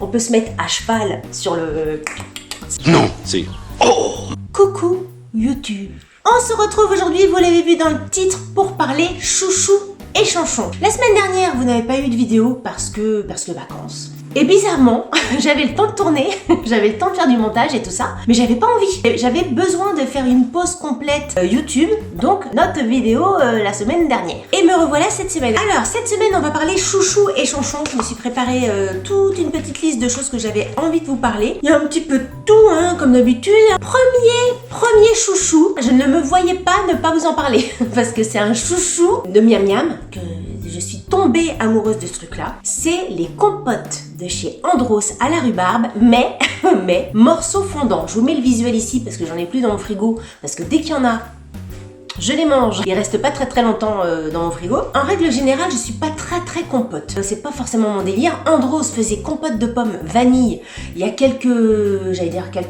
On peut se mettre à cheval sur le... Non, c'est... Oh! Coucou YouTube. On se retrouve aujourd'hui, vous l'avez vu dans le titre, pour parler chouchou et chanchon. La semaine dernière, vous n'avez pas eu de vidéo parce que vacances. Et bizarrement, j'avais le temps de tourner, j'avais le temps de faire du montage et tout ça, mais j'avais pas envie. J'avais besoin de faire une pause complète YouTube, donc notre vidéo la semaine dernière. Et me revoilà cette semaine. Alors, cette semaine, on va parler chouchou et chanchon. Je me suis préparé toute une petite liste de choses que j'avais envie de vous parler. Il y a un petit peu de tout, hein, comme d'habitude. Premier chouchou, je ne me voyais pas ne pas vous en parler, parce que c'est un chouchou de Miam Miam, que je suis tombée amoureuse de ce truc-là. C'est les compotes de chez Andros à la rhubarbe, mais morceaux fondants. Je vous mets le visuel ici parce que j'en ai plus dans mon frigo, parce que dès qu'il y en a, je les mange. Ils restent pas très longtemps dans mon frigo. En règle générale, je suis pas très compote. C'est pas forcément mon délire. Andros faisait compote de pommes vanille il y a quelques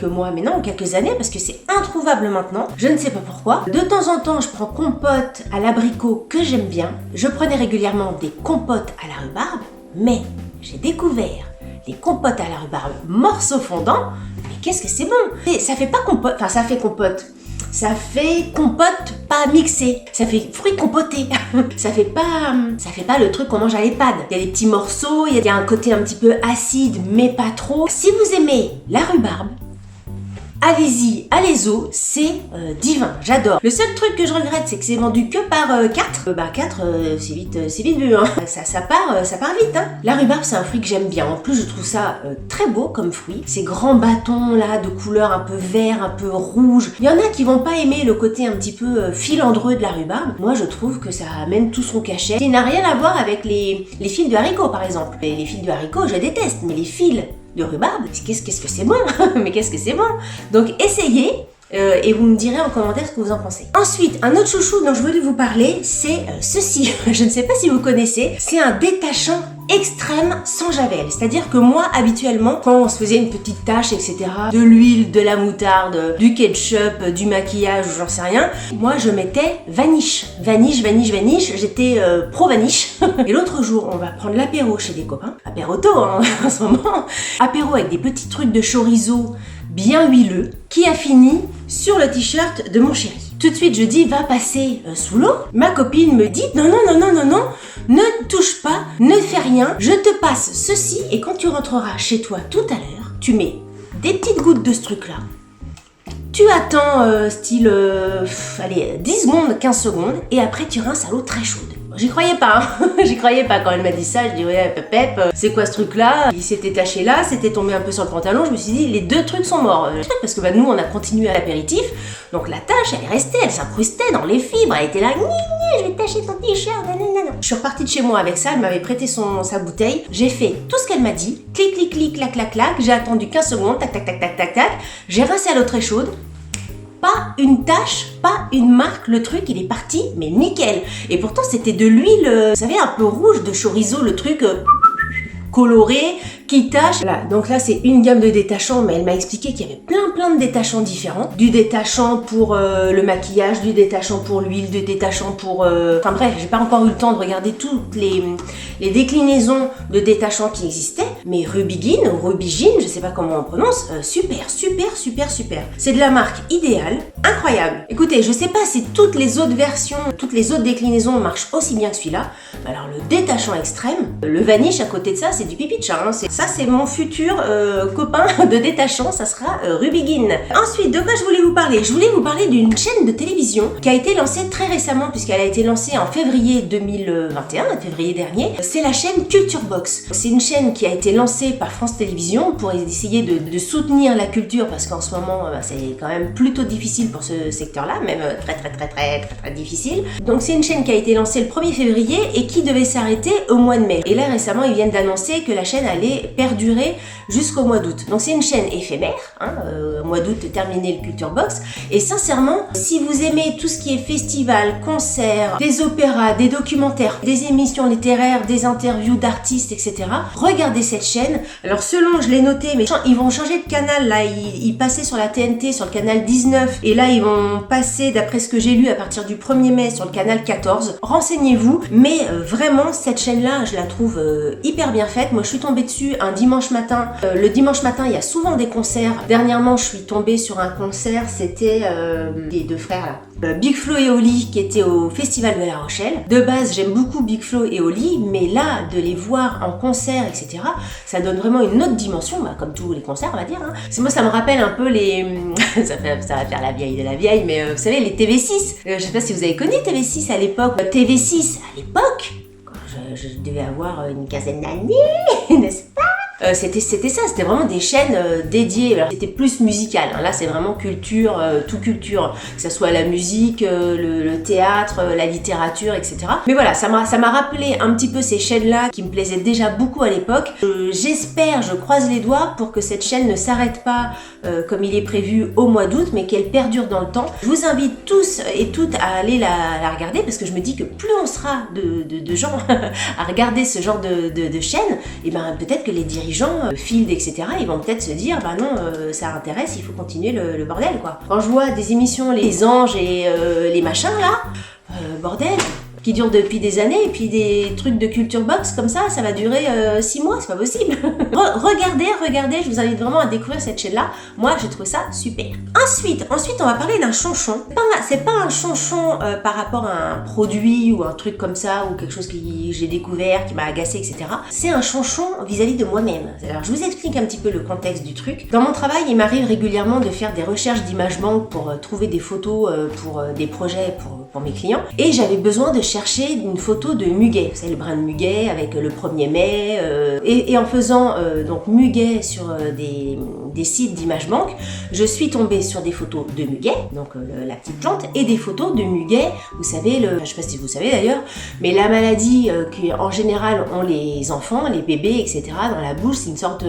mois, mais non, quelques années, parce que c'est introuvable maintenant. Je ne sais pas pourquoi. De temps en temps, je prends compote à l'abricot que j'aime bien. Je prenais régulièrement des compotes à la rhubarbe, mais j'ai découvert les compotes à la rhubarbe morceaux fondants. Mais qu'est-ce que c'est bon! Et ça fait pas compote, enfin ça fait compote. Ça fait compote pas mixée, ça fait fruits compotés. ça fait pas le truc qu'on mange à l'EHPAD. Il y a des petits morceaux, il y a un côté un petit peu acide, mais pas trop. Si vous aimez la rhubarbe, allez-y, allez-y, c'est divin, j'adore. Le seul truc que je regrette, c'est que c'est vendu que par 4. 4, c'est vite vu, hein. Ça part vite, hein. La rhubarbe, c'est un fruit que j'aime bien. En plus, je trouve ça très beau comme fruit. Ces grands bâtons là, de couleur un peu vert, un peu rouge. Il y en a qui vont pas aimer le côté un petit peu filandreux de la rhubarbe. Moi, je trouve que ça amène tout son cachet. Il n'a rien à voir avec les fils de haricots, par exemple. Les fils de haricots, je déteste, mais les fils de rhubarbe, qu'est-ce que c'est bon. Mais qu'est-ce que c'est bon. Donc essayez et vous me direz en commentaire ce que vous en pensez. Ensuite, un autre chouchou dont je voulais vous parler, c'est ceci. Je ne sais pas si vous connaissez, c'est un détachant extrême sans javel. C'est-à-dire que moi, habituellement, quand on se faisait une petite tâche, etc., de l'huile, de la moutarde, du ketchup, du maquillage, j'en sais rien, moi je mettais vanish. Vanish, j'étais pro vanish. Et l'autre jour, on va prendre l'apéro chez des copains, apéroto hein, en ce moment, apéro avec des petits trucs de chorizo bien huileux, qui a fini sur le t-shirt de mon chéri. Tout de suite, je dis, va passer sous l'eau. Ma copine me dit, non, ne touche pas, ne fais rien, je te passe ceci, et quand tu rentreras chez toi tout à l'heure, tu mets des petites gouttes de ce truc-là. Tu attends, style, 10 secondes, 15 secondes, et après tu rinces à l'eau très chaude. J'y croyais pas, hein. J'y croyais pas quand elle m'a dit ça. Je dis ouais, pep, c'est quoi ce truc-là? Il s'était taché là, c'était tombé un peu sur le pantalon. Je me suis dit les deux trucs sont morts. Parce que nous on a continué à l'apéritif, donc la tache elle est restée, elle s'incrustait dans les fibres, elle était là. Je vais tacher ton t-shirt. Je suis repartie de chez moi avec ça. Elle m'avait prêté sa bouteille. J'ai fait tout ce qu'elle m'a dit. Clic, clac. J'ai attendu 15 secondes. Tac. J'ai rincé à l'eau très chaude. Pas une tache, pas une marque, le truc il est parti, mais nickel. Et pourtant c'était de l'huile, vous savez, un peu rouge de chorizo, le truc coloré, qui tâche. Voilà, donc là c'est une gamme de détachants, mais elle m'a expliqué qu'il y avait plein de détachants différents. Du détachant pour le maquillage, du détachant pour l'huile, du détachant pour... Enfin bref, j'ai pas encore eu le temps de regarder toutes les déclinaisons de détachants qui existaient, mais Rubigine ou Rubigine, je sais pas comment on prononce, super. C'est de la marque Idéal, incroyable. Écoutez, je sais pas si toutes les autres versions, toutes les autres déclinaisons marchent aussi bien que celui-là. Alors le détachant extrême, le vanish à côté de ça, c'est du pipi de chat, hein. Ça c'est mon futur copain de détachant, ça sera Rubigine. Ensuite, de quoi je voulais vous parler? Je voulais vous parler d'une chaîne de télévision qui a été lancée très récemment, puisqu'elle a été lancée en février 2021, février dernier. C'est la chaîne Culture Box. C'est une chaîne qui a été lancée par France Télévisions pour essayer de soutenir la culture, parce qu'en ce moment c'est quand même plutôt difficile pour ce secteur-là, même très difficile. Donc c'est une chaîne qui a été lancée le 1er février et qui devait s'arrêter au mois de mai. Et là récemment ils viennent d'annoncer que la chaîne allait perdurer jusqu'au mois d'août. Donc c'est une chaîne éphémère, hein, au mois d'août terminé le Culture Box. Et sincèrement, si vous aimez tout ce qui est festival, concerts, des opéras, des documentaires, des émissions littéraires, des interviews d'artistes, etc., regardez cette chaîne. Alors selon, je l'ai noté, mais ils vont changer de canal là, ils passaient sur la TNT, sur le canal 19, et là ils vont passer, d'après ce que j'ai lu, à partir du 1er mai sur le canal 14. Renseignez-vous, mais vraiment cette chaîne là, je la trouve hyper bien faite. Moi je suis tombée dessus prévu un dimanche matin. Le dimanche matin, il y a souvent des concerts. Dernièrement, je suis tombée sur un concert, c'était les deux frères là. Big Flo et Oli qui étaient au Festival de La Rochelle. De base, j'aime beaucoup Big Flo et Oli, mais là, de les voir en concert, etc., ça donne vraiment une autre dimension, bah, comme tous les concerts, on va dire. Hein. Moi, ça me rappelle un peu les... ça va faire la vieille de la vieille, mais vous savez, les TV6. Je sais pas si vous avez connu TV6 à l'époque. TV6, à l'époque, quand je devais avoir une quinzaine d'années, n'est-ce pas? C'était ça, c'était vraiment des chaînes dédiées. Alors, c'était plus musical, hein. Là c'est vraiment culture, tout culture, que ce soit la musique, le théâtre, la littérature, etc. Mais voilà, ça m'a rappelé un petit peu ces chaînes-là qui me plaisaient déjà beaucoup à l'époque. J'espère, je croise les doigts pour que cette chaîne ne s'arrête pas comme il est prévu au mois d'août, mais qu'elle perdure dans le temps. Je vous invite tous et toutes à aller la regarder parce que je me dis que plus on sera de gens à regarder ce genre de chaîne, et ben peut-être que les dirigeants, Field, etc., ils vont peut-être se dire, bah non, ça intéresse, il faut continuer le bordel, quoi. Quand je vois des émissions, les anges et les machins, là, bordel, qui durent depuis des années, et puis des trucs de culture box comme ça va durer 6 mois, c'est pas possible. Regardez, je vous invite vraiment à découvrir cette chaîne-là. Moi, j'ai trouvé ça super. Ensuite, on va parler d'un chonchon. C'est pas un chonchon par rapport à un produit ou un truc comme ça, ou quelque chose que j'ai découvert, qui m'a agacé, etc. C'est un chonchon vis-à-vis de moi-même. Alors, je vous explique un petit peu le contexte du truc. Dans mon travail, il m'arrive régulièrement de faire des recherches d'images banques pour trouver des photos pour des projets pour mes clients. Et j'avais besoin de chercher une photo de muguet. Vous savez, le brin de muguet avec le 1er mai. Et en faisant donc muguet sur des sites d'images banques, je suis tombée sur des photos de muguet, donc la petite plante, et des photos de muguet. Vous savez, je sais pas si vous savez d'ailleurs, mais la maladie qu'en général ont les enfants, les bébés, etc. dans la bouche, c'est une sorte,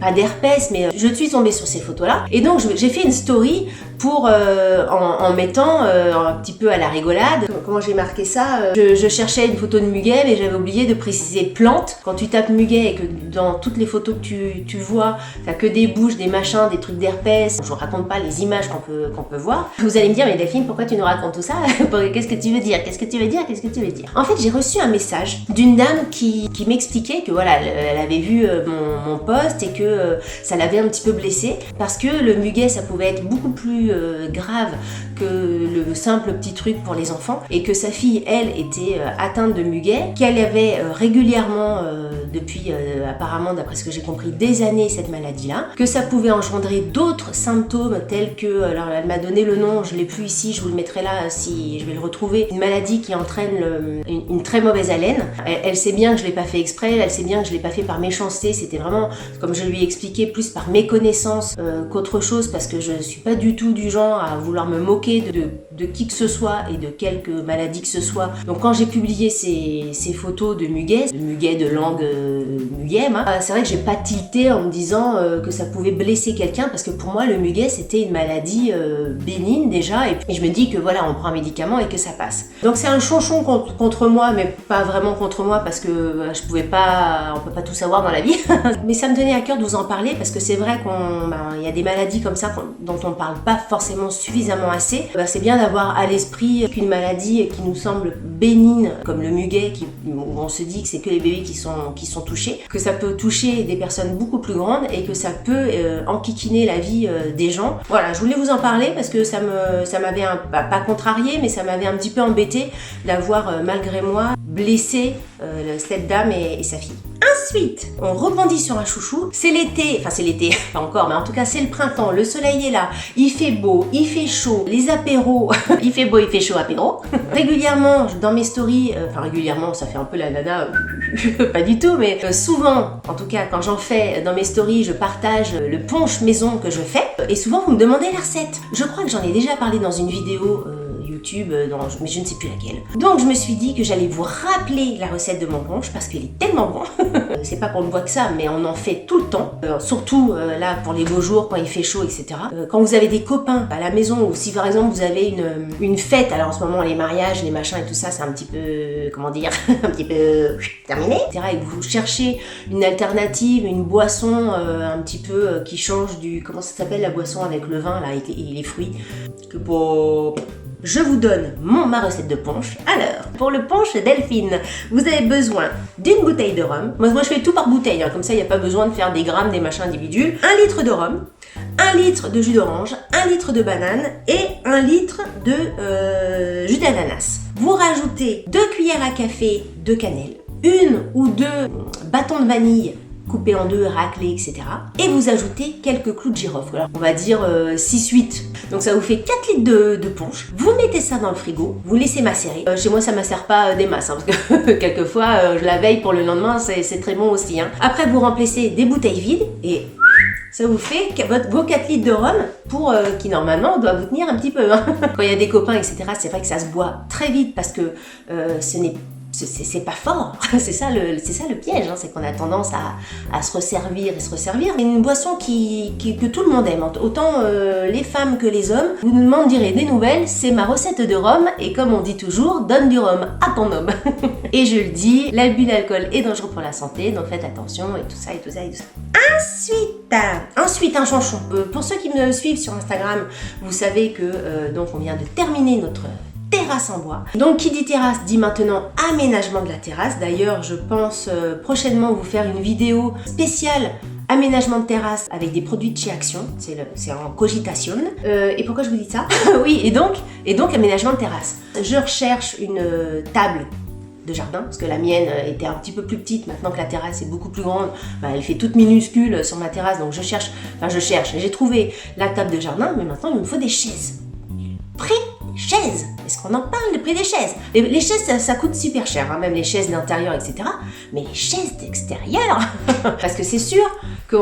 pas d'herpès, mais je suis tombée sur ces photos-là. Et donc j'ai fait une story pour en mettant un petit peu à la rigolade. Comment j'ai marqué ça? Je cherchais une photo de muguet, mais j'avais oublié de préciser plante. Quand tu tapes muguet et que dans toutes les photos que tu vois, t'as que des bouches, des machins, des trucs d'herpès. Je vous raconte pas les images qu'on peut voir. Vous allez me dire, mais Delphine, pourquoi tu nous racontes tout ça? Qu'est-ce que tu veux dire? Qu'est-ce que tu veux dire? Qu'est-ce que tu veux dire? En fait, j'ai reçu un message d'une dame qui m'expliquait que voilà, elle avait vu mon post et que ça l'avait un petit peu blessée parce que le muguet, ça pouvait être beaucoup plus grave que le simple petit truc pour les enfants et que sa fille, elle, était atteinte de muguet, qu'elle avait régulièrement depuis apparemment, d'après ce que j'ai compris, des années cette maladie-là, que ça pouvait engendrer d'autres symptômes tels que, alors elle m'a donné le nom, je l'ai plus ici, je vous le mettrai là si je vais le retrouver, une maladie qui entraîne une très mauvaise haleine. Elle sait bien que je l'ai pas fait exprès, elle sait bien que je l'ai pas fait par méchanceté, c'était vraiment, comme je lui ai expliqué, plus par méconnaissance qu'autre chose, parce que je suis pas du tout du genre à vouloir me moquer de qui que ce soit et de quelque maladie que ce soit. Donc quand j'ai publié ces photos de muguet, de langue muguet, c'est vrai que j'ai pas tilté en me disant que ça pouvait blesser quelqu'un, parce que pour moi le muguet c'était une maladie bénigne déjà, et puis je me dis que voilà, on prend un médicament et que ça passe. Donc c'est un chonchon contre moi, mais pas vraiment contre moi, parce que je pouvais pas, on peut pas tout savoir dans la vie. Mais ça me tenait à cœur de vous en parler, parce que c'est vrai qu'il y a des maladies comme ça dont on parle pas forcément suffisamment assez. C'est bien d'avoir à l'esprit qu'une maladie qui nous semble bénigne, comme le muguet, où on se dit que c'est que les bébés qui sont touchés, que ça peut toucher des personnes beaucoup plus grandes et que ça peut enquiquiner la vie des gens. Voilà, je voulais vous en parler parce que ça m'avait pas contrarié, mais ça m'avait un petit peu embêté d'avoir malgré moi blessé cette dame et sa fille. Ensuite, on rebondit sur un chouchou. C'est l'été, pas encore, mais en tout cas c'est le printemps, le soleil est là, il fait beau, il fait chaud, les apéros, il fait beau, il fait chaud, apéro. Régulièrement, dans mes stories, régulièrement, ça fait un peu la nana, pas du tout, mais souvent, en tout cas quand j'en fais dans mes stories, je partage le punch maison que je fais, et souvent vous me demandez la recette. Je crois que j'en ai déjà parlé dans une vidéo YouTube, mais je ne sais plus laquelle. Donc je me suis dit que j'allais vous rappeler la recette de mon punch parce qu'il est tellement bon. C'est pas qu'on ne boit que ça, mais on en fait tout le temps. Surtout là pour les beaux jours, quand il fait chaud, etc. Quand vous avez des copains à la maison, ou si par exemple vous avez une fête, alors en ce moment les mariages, les machins et tout ça, c'est un petit peu, comment dire, un petit peu terminé, etc. Et que vous cherchez une alternative, une boisson un petit peu qui change du, comment ça s'appelle la boisson avec le vin là et les fruits, que pour je vous donne ma recette de punch. Alors, pour le punch Delphine, vous avez besoin d'une bouteille de rhum. Moi je fais tout par bouteille, hein, comme ça il n'y a pas besoin de faire des grammes, des machins individuels. 1 litre de rhum, 1 litre de jus d'orange, 1 litre de banane et 1 litre de jus d'ananas. Vous rajoutez 2 cuillères à café de cannelle, 1 ou 2 bâtons de vanille coupés en 2, raclés, etc. Et vous ajoutez quelques clous de girofle. Alors, on va dire 6-8. Donc ça vous fait 4 litres de punch. Vous mettez ça dans le frigo, vous laissez macérer. Chez moi, ça ne macère pas des masses, hein, parce que quelquefois, je la veille pour le lendemain, c'est très bon aussi. Hein. Après, vous remplacez des bouteilles vides et ça vous fait vos 4 litres de rhum pour qui normalement doit vous tenir un petit peu. Hein. Quand il y a des copains, etc., c'est vrai que ça se boit très vite parce que c'est pas fort, c'est ça le piège, hein, c'est qu'on a tendance à se resservir. C'est une boisson que tout le monde aime, autant les femmes que les hommes. Vous nous demanderez des nouvelles, c'est ma recette de rhum et comme on dit toujours, donne du rhum à ton homme. Et je le dis, l'abus d'alcool est dangereux pour la santé, donc faites attention et tout ça. Ensuite un chanchon. Pour ceux qui me suivent sur Instagram, vous savez que donc on vient de terminer notre terrasse en bois. Donc qui dit terrasse dit maintenant aménagement de la terrasse. D'ailleurs, je pense prochainement vous faire une vidéo spéciale aménagement de terrasse avec des produits de chez Action. C'est en cogitation. Et pourquoi je vous dis ça? Oui, et donc aménagement de terrasse. Je recherche une table de jardin, parce que la mienne était un petit peu plus petite, maintenant que la terrasse est beaucoup plus grande, elle fait toute minuscule sur ma terrasse, donc je cherche, j'ai trouvé la table de jardin, mais maintenant il me faut des chaises. Chaises. Est-ce qu'on en parle, le prix des chaises? Les chaises, ça coûte super cher, hein, même les chaises d'intérieur, etc. Mais les chaises d'extérieur, parce que c'est sûr que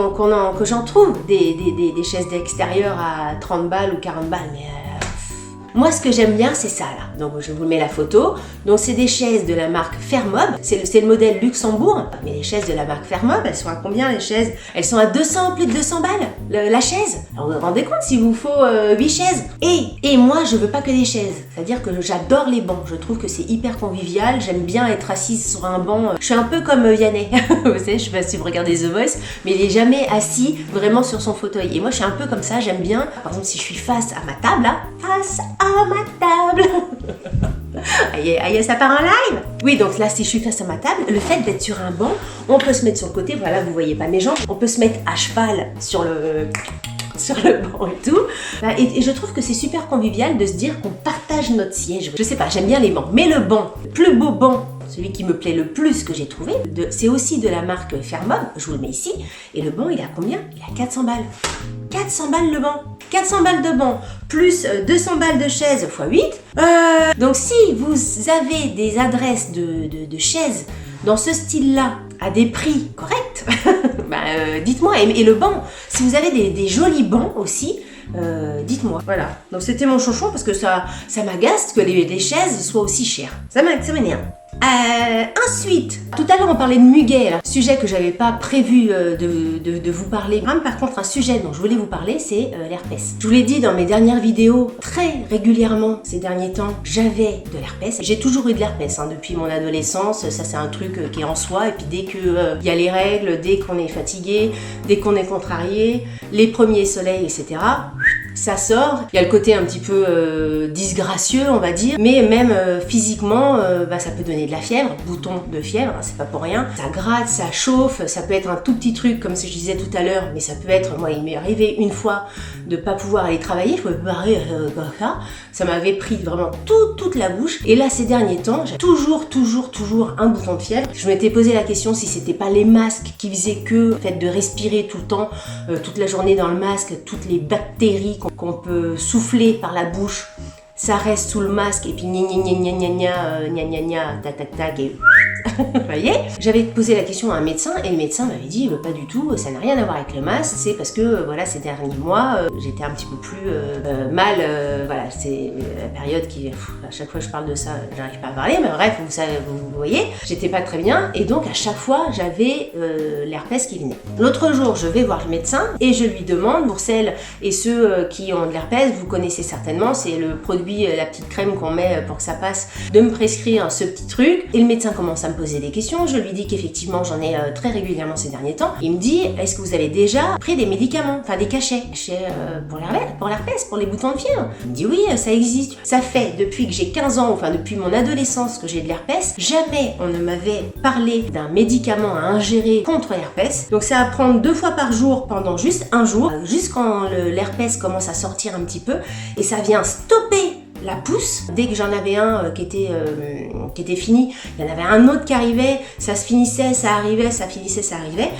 j'en trouve des chaises d'extérieur à 30 balles ou 40 balles, mais moi, ce que j'aime bien, c'est ça, là. Donc, je vous mets la photo. Donc, c'est des chaises de la marque Fermob. C'est le modèle Luxembourg. Mais les chaises de la marque Fermob, elles sont à combien, les chaises? Elles sont à plus de 200 balles, la chaise. Alors, vous vous rendez compte s'il vous faut 8 chaises? Et moi, je veux pas que des chaises. C'est-à-dire que j'adore les bancs. Je trouve que c'est hyper convivial. J'aime bien être assise sur un banc. Je suis un peu comme Yannet. Vous savez, je sais pas si vous regardez The Voice, mais il est jamais assis vraiment sur son fauteuil. Et moi, je suis un peu comme ça. J'aime bien, par exemple, si je suis face à ma table, là, face à ma table. Aïe, ça part en live. Oui, donc là, si je suis face à ma table, le fait d'être sur un banc, on peut se mettre sur le côté, voilà, vous voyez pas mes jambes, on peut se mettre à cheval sur le banc et tout. Et je trouve que c'est super convivial de se dire qu'on partage notre siège. Je sais pas, j'aime bien les bancs. Mais le banc, le plus beau banc, celui qui me plaît le plus que j'ai trouvé, c'est aussi de la marque Fermob, je vous le mets ici. Et le banc, il est à combien? Il est à 400 balles. 400 balles le banc. 400 balles de banc, plus 200 balles de chaise x 8. Donc si vous avez des adresses de chaises dans ce style-là, à des prix corrects, dites-moi. Et le banc, si vous avez des jolis bancs aussi, dites-moi. Voilà, donc c'était mon chouchou parce que ça m'agace que les chaises soient aussi chères. Ça m'énerve. Ensuite, tout à l'heure on parlait de muguet, là. Sujet que j'avais pas prévu de vous parler. Par contre, un sujet dont je voulais vous parler, c'est l'herpès. Je vous l'ai dit dans mes dernières vidéos, très régulièrement ces derniers temps, j'avais de l'herpès. J'ai toujours eu de l'herpès, hein, depuis mon adolescence. Ça, c'est un truc qui est en soi. Et puis dès que y a les règles, dès qu'on est fatigué, dès qu'on est contrarié, les premiers soleils, etc., ça sort. Il y a le côté un petit peu disgracieux, on va dire, mais même physiquement, ça peut donner de la fièvre, bouton de fièvre, hein, c'est pas pour rien. Ça gratte, ça chauffe, ça peut être un tout petit truc, comme ce que je disais tout à l'heure, mais ça peut être, moi, il m'est arrivé une fois de pas pouvoir aller travailler, je pouvais pas parler comme ça m'avait pris vraiment toute la bouche. Et là, ces derniers temps, j'ai toujours un bouton de fièvre. Je m'étais posé la question si c'était pas les masques qui faisaient que, le fait de respirer tout le temps, toute la journée dans le masque, toutes les bactéries qu'on peut souffler par la bouche, ça reste sous le masque et puis tac et vous voyez, j'avais posé la question à un médecin et le médecin m'avait dit pas du tout, ça n'a rien à voir avec le masque, c'est parce que voilà, ces derniers mois j'étais un petit peu plus mal, voilà, c'est la période qui, à chaque fois que je parle de ça, j'arrive pas à parler, mais bref, vous voyez, j'étais pas très bien et donc à chaque fois j'avais l'herpès qui venait. L'autre jour, je vais voir le médecin et je lui demande, pour celles et ceux qui ont de l'herpès, vous connaissez certainement, c'est le produit, la petite crème qu'on met pour que ça passe, de me prescrire ce petit truc et le médecin commence à à me poser des questions. Je lui dis qu'effectivement j'en ai très régulièrement ces derniers temps. Il me dit, est-ce que vous avez déjà pris des médicaments, enfin des cachets pour l'herpès, pour les boutons de fièvre? Il me dit oui, ça existe. Ça fait depuis que j'ai 15 ans, enfin depuis mon adolescence que j'ai de l'herpès, jamais on ne m'avait parlé d'un médicament à ingérer contre l'herpès. Donc c'est à prendre 2 fois par jour pendant juste un jour, juste quand l'herpès commence à sortir un petit peu, et ça vient stopper la pousse. Dès que j'en avais un qui était fini, il y en avait un autre qui arrivait, ça se finissait, ça arrivait, ça finissait, ça arrivait.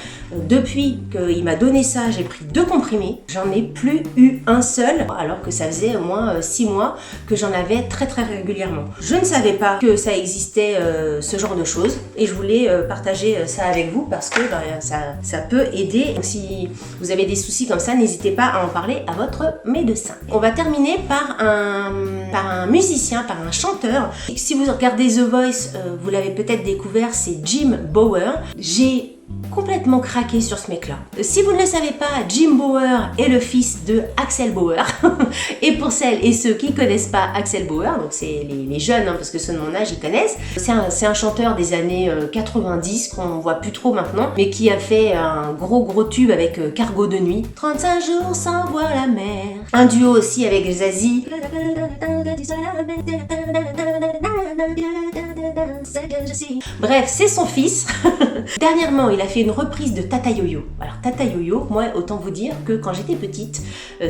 Depuis qu'il m'a donné ça, j'ai pris 2 comprimés, j'en ai plus eu un seul, alors que ça faisait au moins 6 mois que j'en avais très très régulièrement. Je ne savais pas que ça existait ce genre de choses, et je voulais partager ça avec vous parce que ça peut aider. Donc, si vous avez des soucis comme ça, n'hésitez pas à en parler à votre médecin. On va terminer par un musicien, par un chanteur. Si vous regardez The Voice, vous l'avez peut-être découvert, c'est Jim Bower. J'ai complètement craqué sur ce mec-là. Si vous ne le savez pas, Jim Bower est le fils de Axel Bauer. Et pour celles et ceux qui ne connaissent pas Axel Bauer, donc c'est les jeunes, hein, parce que ceux de mon âge, ils connaissent, c'est un chanteur des années 90 qu'on voit plus trop maintenant, mais qui a fait un gros tube avec Cargo de nuit. 35 jours sans voir la mer. Un duo aussi avec Zazie. Bref, c'est son fils. Dernièrement, il a fait une reprise de Tata Yo-Yo. Alors Tata Yo-Yo, moi autant vous dire que quand j'étais petite,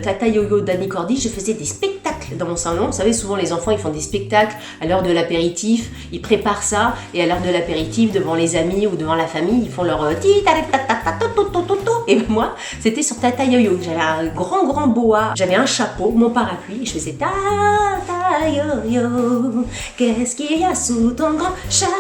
Tata Yo-Yo d'Annie Cordy, je faisais des spectacles dans mon salon. Vous savez, souvent les enfants ils font des spectacles à l'heure de l'apéritif, ils préparent ça, et à l'heure de l'apéritif, devant les amis ou devant la famille, ils font leur et moi, c'était sur Tata Yo-Yo. J'avais un grand boa, j'avais un chapeau, mon parapluie, et je faisais Tata Yo-Yo, qu'est-ce qu'il y a sous ton grand chapeau?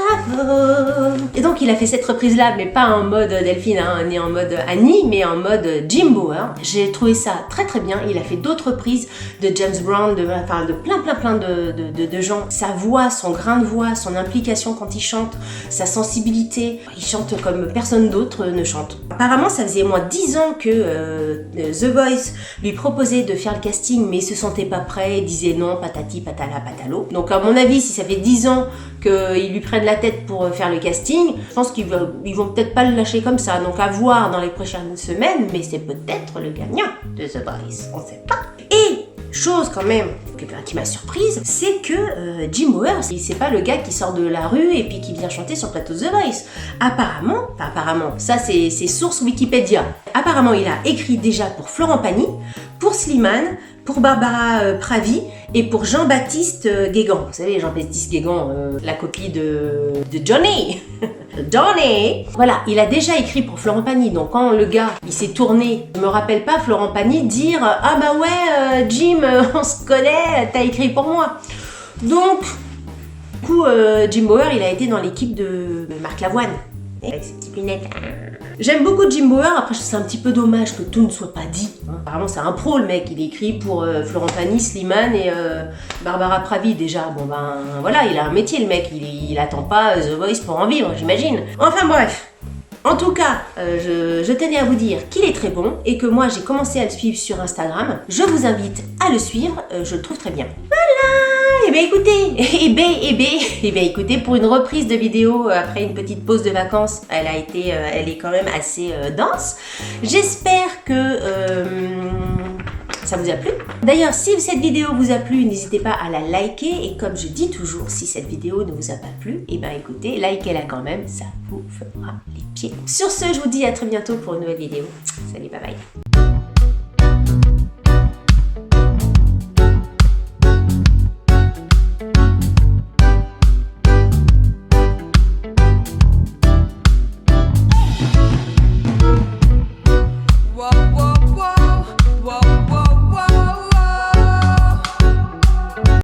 Et donc il a fait cette reprise-là, mais pas en mode Delphine, hein, ni en mode Annie, mais en mode Jim Bower. J'ai trouvé ça très bien. Il a fait d'autres reprises de James Brown, de plein de gens. Sa voix, son grain de voix, son implication quand il chante, sa sensibilité. Il chante comme personne d'autre ne chante. Apparemment, ça faisait au moins 10 ans que The Voice lui proposait de faire le casting, mais il se sentait pas prêt, il disait non, patati, patala, patalo. Donc à mon avis, si ça fait 10 ans qu'ils lui prennent la tête pour faire le casting, je pense qu'ils vont peut-être pas le lâcher comme ça. Donc à voir dans les prochaines semaines, mais c'est peut-être le gagnant de The Voice, on sait pas. Et chose quand même qui m'a surprise, c'est que Jim Bower, c'est pas le gars qui sort de la rue et puis qui vient chanter sur le plateau The Voice. Apparemment, ça c'est source Wikipédia. Apparemment, il a écrit déjà pour Florent Pagny, pour Slimane, pour Barbara Pravi et pour Jean-Baptiste Guégan. Vous savez, Jean-Baptiste Guégan, la copie de Johnny. Johnny. Voilà, il a déjà écrit pour Florent Pagny. Donc quand le gars, il s'est tourné, je me rappelle pas Florent Pagny dire « Ah bah ouais, Jim, on se connaît, t'as écrit pour moi. » Donc, du coup, Jim Bower, il a été dans l'équipe de Marc Lavoine. Avec ses petites lunettes. J'aime beaucoup Jim Bower, après c'est un petit peu dommage que tout ne soit pas dit. Apparemment c'est un pro le mec, il écrit pour Florent Pagny, Slimane et Barbara Pravi déjà. Bon ben voilà, il a un métier le mec, il attend pas The Voice pour en vivre, j'imagine. Enfin bref. En tout cas, je tenais à vous dire qu'il est très bon et que moi j'ai commencé à le suivre sur Instagram. Je vous invite à le suivre, je le trouve très bien. Voilà. Et bien écoutez, pour une reprise de vidéo après une petite pause de vacances, elle est quand même assez dense. J'espère que ça vous a plu. D'ailleurs, si cette vidéo vous a plu, n'hésitez pas à la liker. Et comme je dis toujours, si cette vidéo ne vous a pas plu, et bien écoutez, likez-la quand même, ça vous fera les pieds. Sur ce, je vous dis à très bientôt pour une nouvelle vidéo. Salut, bye bye.